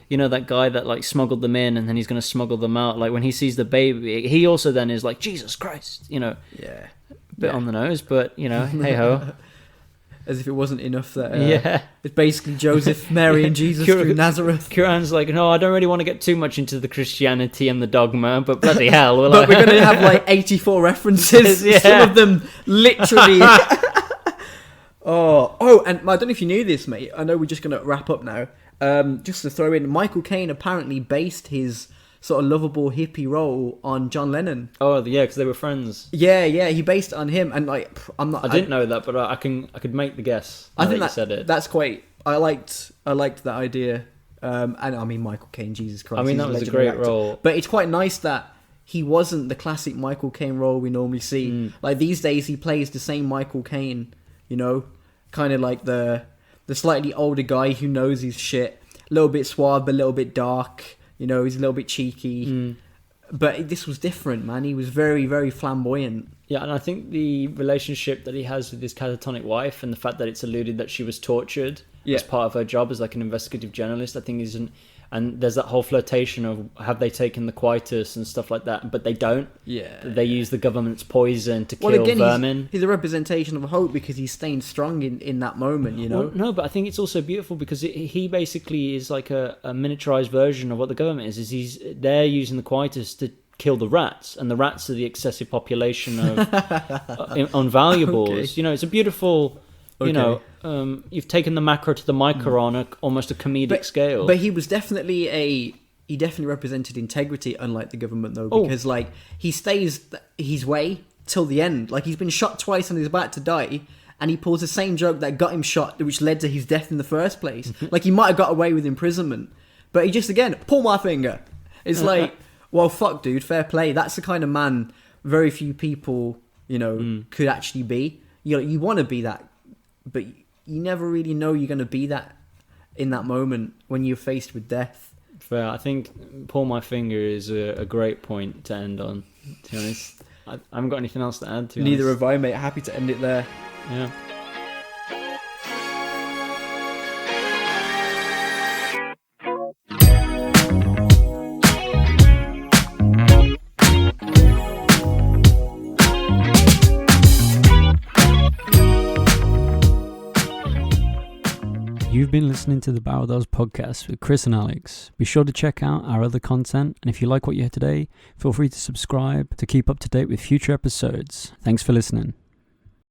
you know, that guy that like smuggled them in, and then he's going to smuggle them out. Like when he sees the baby, he also then is like, Jesus Christ, you know, bit on the nose, but you know, hey ho. As if it wasn't enough that it's basically Joseph, Mary, and Jesus through Nazareth. Quran's like, no, I don't really want to get too much into the Christianity and the dogma, but bloody hell, but we're going to have like 84 references. Some of them literally. Oh, and I don't know if you knew this, mate. I know we're just going to wrap up now. Just to throw in, Michael Caine apparently based his sort of lovable hippie role on John Lennon. Oh yeah, because they were friends. Yeah, he based it on him, and like I didn't know that, but I could make the guess. I think that you said it. That's quite. I liked that idea. And I mean, Michael Caine, Jesus Christ. I mean, that was a great role. But it's quite nice that he wasn't the classic Michael Caine role we normally see. Like these days, he plays the same Michael Caine. You know, kind of like the slightly older guy who knows his shit, a little bit suave, but a little bit dark. You know, he's a little bit cheeky. But this was different, man. He was very, very flamboyant. Yeah, and I think the relationship that he has with his catatonic wife and the fact that it's alluded that she was tortured as part of her job as like an investigative journalist, I think isn't. And there's that whole flirtation of have they taken the quietus and stuff like that, but they don't. Yeah. They use the government's poison to kill vermin. He's a representation of hope because he's staying strong in that moment, you know? Well, no, but I think it's also beautiful because he basically is like a miniaturized version of what the government is they're using the quietus to kill the rats, and the rats are the excessive population of on valuables. Okay. You know, it's a beautiful... You know, you've taken the macro to the micro on almost a comedic scale. But he was definitely he definitely represented integrity, unlike the government, though, because like he stays his way till the end. Like he's been shot twice and he's about to die, and he pulls the same joke that got him shot, which led to his death in the first place. Like he might have got away with imprisonment, but he just again pull my finger. It's like, well, fuck, dude, fair play. That's the kind of man very few people, you know, could actually be. You want to be that. But you never really know you're going to be that in that moment when you're faced with death. Fair. I think pull my finger is a great point to end on, to be honest. I haven't got anything else to add, to be Neither honest. have I, mate. Happy to end it there. Yeah. You've been listening to the Barrel podcast with Chris and Alex. Be sure to check out our other content, and if you like what you heard today, feel free to subscribe to keep up to date with future episodes. Thanks for listening.